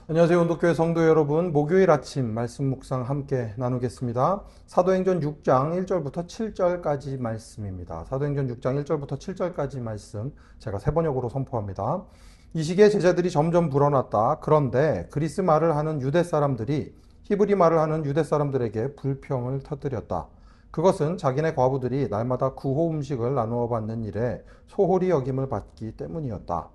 안녕하세요. 온도교회 성도 여러분. 목요일 아침 말씀 묵상 함께 나누겠습니다. 사도행전 6장 1절부터 7절까지 말씀입니다. 사도행전 6장 1절부터 7절까지 말씀 제가 세 번역으로 선포합니다. 이 시기에 제자들이 점점 불어났다. 그런데 그리스 말을 하는 유대 사람들이 히브리 말을 하는 유대 사람들에게 불평을 터뜨렸다. 그것은 자기네 과부들이 날마다 구호 음식을 나누어 받는 일에 소홀히 여김을 받기 때문이었다.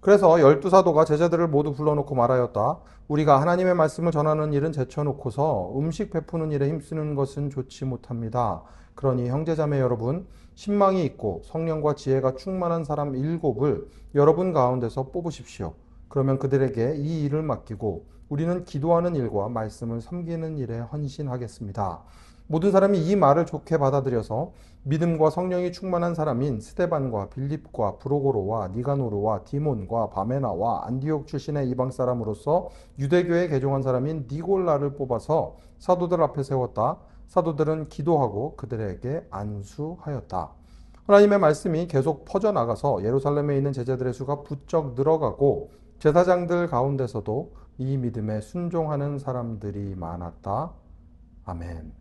그래서 열두 사도가 제자들을 모두 불러놓고 말하였다. 우리가 하나님의 말씀을 전하는 일은 제쳐놓고서 음식 베푸는 일에 힘쓰는 것은 좋지 못합니다. 그러니 형제자매 여러분, 신망이 있고 성령과 지혜가 충만한 사람 7을 여러분 가운데서 뽑으십시오. 그러면 그들에게 이 일을 맡기고 우리는 기도하는 일과 말씀을 섬기는 일에 헌신하겠습니다. 모든 사람이 이 말을 좋게 받아들여서 믿음과 성령이 충만한 사람인 스데반과 빌립과 브로고로와 니가노르와 디몬과 바메나와 안디옥 출신의 이방 사람으로서 유대교에 개종한 사람인 니골라를 뽑아서 사도들 앞에 세웠다. 사도들은 기도하고 그들에게 안수하였다. 하나님의 말씀이 계속 퍼져나가서 예루살렘에 있는 제자들의 수가 부쩍 늘어가고 제사장들 가운데서도 이 믿음에 순종하는 사람들이 많았다. 아멘.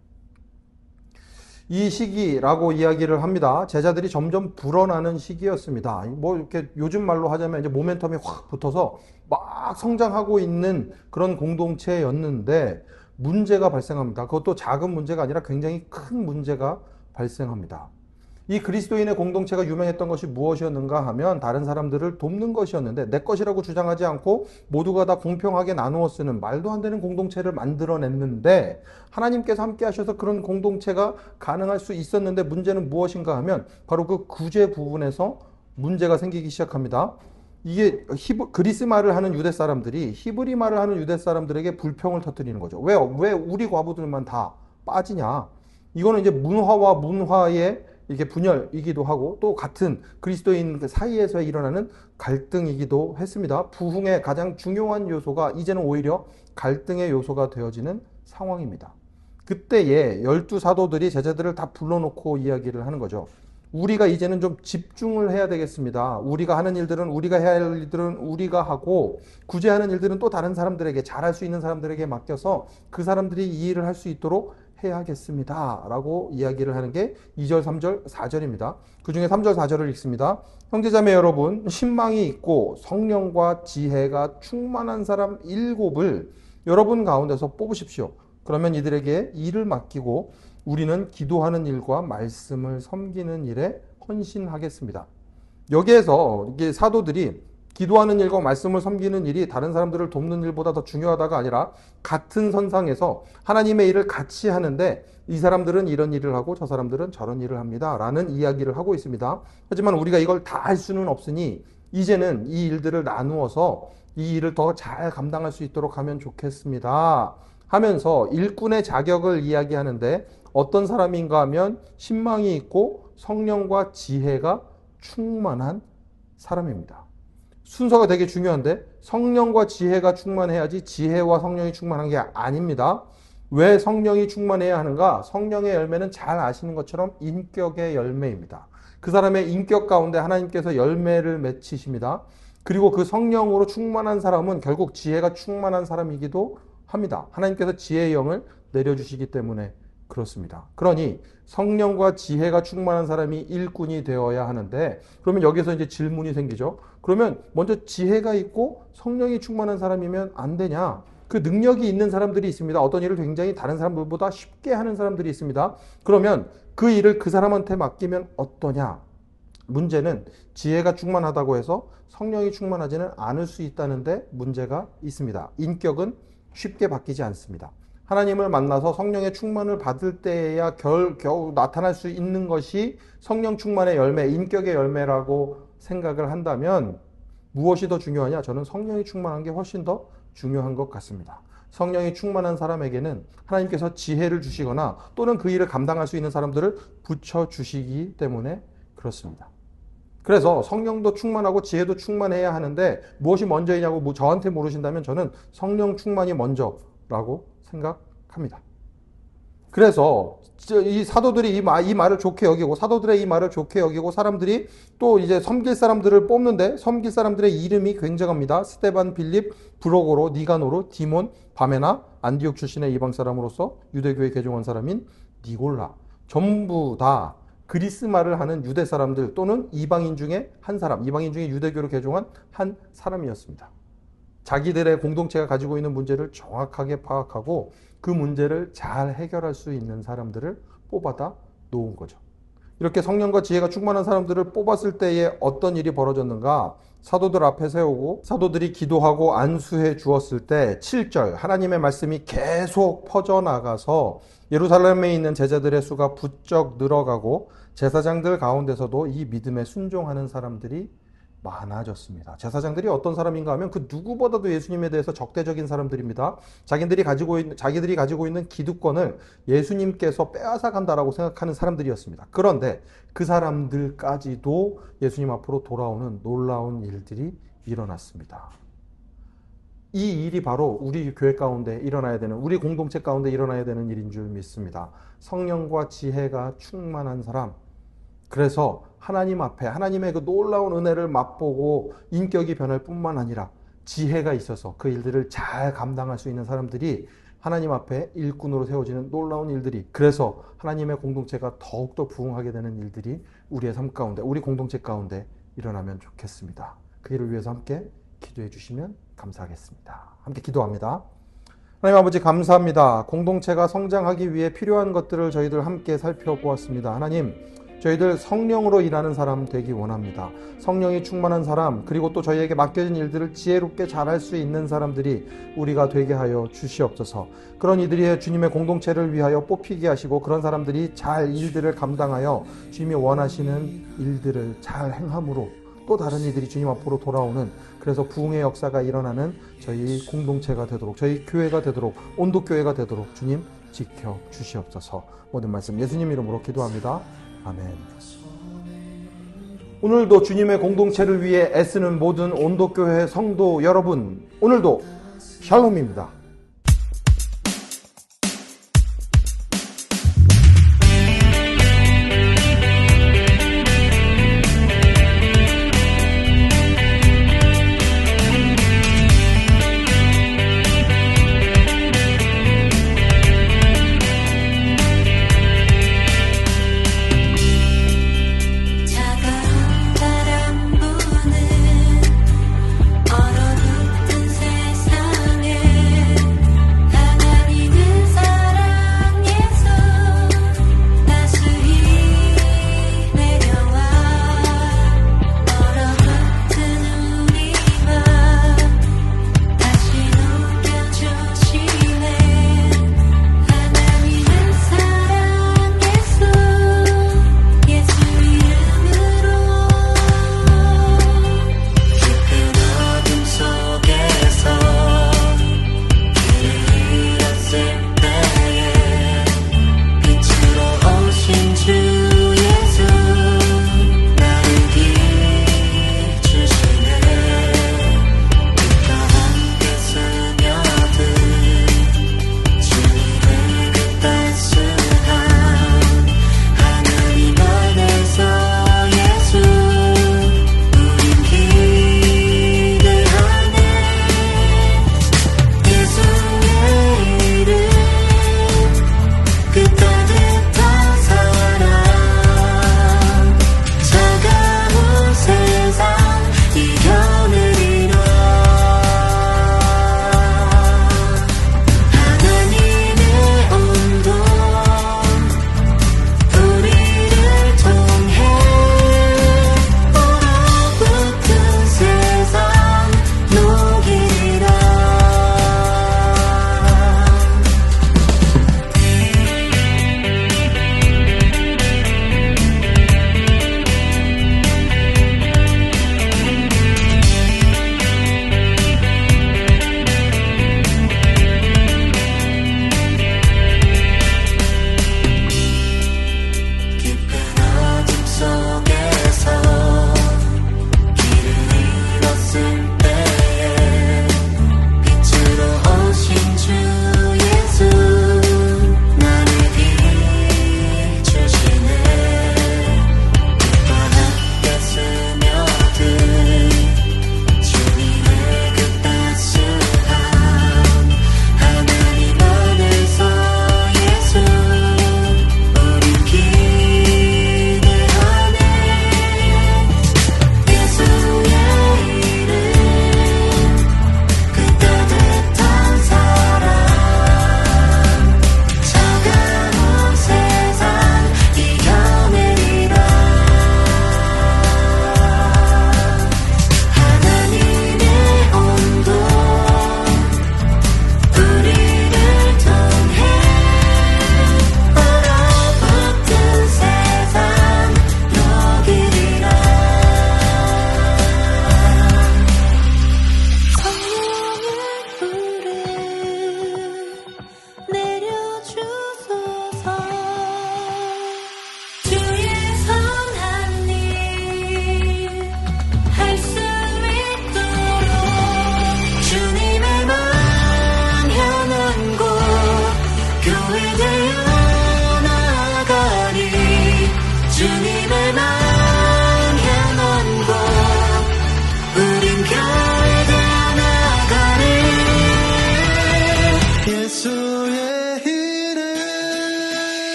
이 시기라고 이야기를 합니다. 제자들이 점점 불어나는 시기였습니다. 뭐 이렇게 요즘 말로 하자면 이제 모멘텀이 확 붙어서 막 성장하고 있는 그런 공동체였는데 문제가 발생합니다. 그것도 작은 문제가 아니라 굉장히 큰 문제가 발생합니다. 이 그리스도인의 공동체가 유명했던 것이 무엇이었는가 하면 다른 사람들을 돕는 것이었는데 내 것이라고 주장하지 않고 모두가 다 공평하게 나누어 쓰는 말도 안 되는 공동체를 만들어냈는데 하나님께서 함께 하셔서 그런 공동체가 가능할 수 있었는데 문제는 무엇인가 하면 바로 그 구제 부분에서 문제가 생기기 시작합니다. 이게 그리스 말을 하는 유대 사람들이 히브리 말을 하는 유대 사람들에게 불평을 터뜨리는 거죠. 왜 우리 과부들만 다 빠지냐? 이거는 이제 문화와 문화의 이게 분열이기도 하고 또 같은 그리스도인 사이에서 일어나는 갈등이기도 했습니다. 부흥의 가장 중요한 요소가 이제는 오히려 갈등의 요소가 되어지는 상황입니다. 그때에 열두 사도들이 제자들을 다 불러놓고 이야기를 하는 거죠. 우리가 이제는 좀 집중을 해야 되겠습니다. 우리가 하는 일들은 우리가 해야 할 일들은 우리가 하고 구제하는 일들은 또 다른 사람들에게 잘할 수 있는 사람들에게 맡겨서 그 사람들이 이 일을 할 수 있도록 해야겠습니다. 라고 이야기를 하는 게 2절, 3절, 4절입니다. 그 중에 3절, 4절을 읽습니다. 형제자매 여러분, 신망이 있고 성령과 지혜가 충만한 사람 7을 여러분 가운데서 뽑으십시오. 그러면 이들에게 일을 맡기고 우리는 기도하는 일과 말씀을 섬기는 일에 헌신하겠습니다. 여기에서 이게 사도들이 기도하는 일과 말씀을 섬기는 일이 다른 사람들을 돕는 일보다 더 중요하다가 아니라 같은 선상에서 하나님의 일을 같이 하는데 이 사람들은 이런 일을 하고 저 사람들은 저런 일을 합니다. 라는 이야기를 하고 있습니다. 하지만 우리가 이걸 다 할 수는 없으니 이제는 이 일들을 나누어서 이 일을 더 잘 감당할 수 있도록 하면 좋겠습니다. 하면서 일꾼의 자격을 이야기하는데 어떤 사람인가 하면 신망이 있고 성령과 지혜가 충만한 사람입니다. 순서가 되게 중요한데 성령과 지혜가 충만해야지 지혜와 성령이 충만한 게 아닙니다. 왜 성령이 충만해야 하는가? 성령의 열매는 잘 아시는 것처럼 인격의 열매입니다. 그 사람의 인격 가운데 하나님께서 열매를 맺히십니다. 그리고 그 성령으로 충만한 사람은 결국 지혜가 충만한 사람이기도 합니다. 하나님께서 지혜의 영을 내려주시기 때문에 그렇습니다. 그러니 성령과 지혜가 충만한 사람이 일꾼이 되어야 하는데 그러면 여기서 이제 질문이 생기죠. 그러면 먼저 지혜가 있고 성령이 충만한 사람이면 안 되냐? 그 능력이 있는 사람들이 있습니다. 어떤 일을 굉장히 다른 사람들보다 쉽게 하는 사람들이 있습니다. 그러면 그 일을 그 사람한테 맡기면 어떠냐? 문제는 지혜가 충만하다고 해서 성령이 충만하지는 않을 수 있다는데 문제가 있습니다. 인격은 쉽게 바뀌지 않습니다. 하나님을 만나서 성령의 충만을 받을 때에야 겨우 나타날 수 있는 것이 성령 충만의 열매, 인격의 열매라고 생각을 한다면 무엇이 더 중요하냐? 저는 성령이 충만한 게 훨씬 더 중요한 것 같습니다. 성령이 충만한 사람에게는 하나님께서 지혜를 주시거나 또는 그 일을 감당할 수 있는 사람들을 붙여주시기 때문에 그렇습니다. 그래서 성령도 충만하고 지혜도 충만해야 하는데 무엇이 먼저이냐고 저한테 물으신다면 저는 성령 충만이 먼저라고 생각합니다. 그래서 이 사도들이 이 말을 좋게 여기고, 사도들의 이 말을 좋게 여기고, 사람들이 또 이제 섬길 사람들을 뽑는데, 섬길 사람들의 이름이 굉장합니다. 스데반, 빌립, 브로고로, 니가노르, 디몬, 바메나, 안디옥 출신의 이방 사람으로서 유대교에 개종한 사람인 니골라. 전부 다 그리스 말을 하는 유대 사람들 또는 이방인 중에 한 사람, 이방인 중에 유대교로 개종한 한 사람이었습니다. 자기들의 공동체가 가지고 있는 문제를 정확하게 파악하고 그 문제를 잘 해결할 수 있는 사람들을 뽑아다 놓은 거죠. 이렇게 성령과 지혜가 충만한 사람들을 뽑았을 때에 어떤 일이 벌어졌는가? 사도들 앞에 세우고 사도들이 기도하고 안수해 주었을 때 7절 하나님의 말씀이 계속 퍼져나가서 예루살렘에 있는 제자들의 수가 부쩍 늘어가고 제사장들 가운데서도 이 믿음에 순종하는 사람들이 많아졌습니다. 제사장들이 어떤 사람인가 하면 그 누구보다도 예수님에 대해서 적대적인 사람들입니다. 자기들이 가지고 있는 기득권을 예수님께서 빼앗아 간다라고 생각하는 사람들이었습니다. 그런데 그 사람들까지도 예수님 앞으로 돌아오는 놀라운 일들이 일어났습니다. 이 일이 바로 우리 교회 가운데 일어나야 되는, 우리 공동체 가운데 일어나야 되는 일인 줄 믿습니다. 성령과 지혜가 충만한 사람, 그래서 하나님 앞에 하나님의 그 놀라운 은혜를 맛보고 인격이 변할 뿐만 아니라 지혜가 있어서 그 일들을 잘 감당할 수 있는 사람들이 하나님 앞에 일꾼으로 세워지는 놀라운 일들이, 그래서 하나님의 공동체가 더욱더 부흥하게 되는 일들이 우리의 삶 가운데, 우리 공동체 가운데 일어나면 좋겠습니다. 그 일을 위해서 함께 기도해 주시면 감사하겠습니다. 함께 기도합니다. 하나님 아버지 감사합니다. 공동체가 성장하기 위해 필요한 것들을 저희들 함께 살펴보았습니다. 하나님, 저희들 성령으로 일하는 사람 되기 원합니다. 성령이 충만한 사람, 그리고 또 저희에게 맡겨진 일들을 지혜롭게 잘할 수 있는 사람들이 우리가 되게 하여 주시옵소서. 그런 이들이 주님의 공동체를 위하여 뽑히게 하시고, 그런 사람들이 잘 일들을 감당하여 주님이 원하시는 일들을 잘 행함으로 또 다른 이들이 주님 앞으로 돌아오는, 그래서 부흥의 역사가 일어나는 저희 공동체가 되도록, 저희 교회가 되도록, 온도교회가 되도록 주님 지켜 주시옵소서. 모든 말씀 예수님 이름으로 기도합니다. 아멘. 오늘도 주님의 공동체를 위해 애쓰는 모든 온도교회 성도 여러분, 오늘도 샬롬입니다.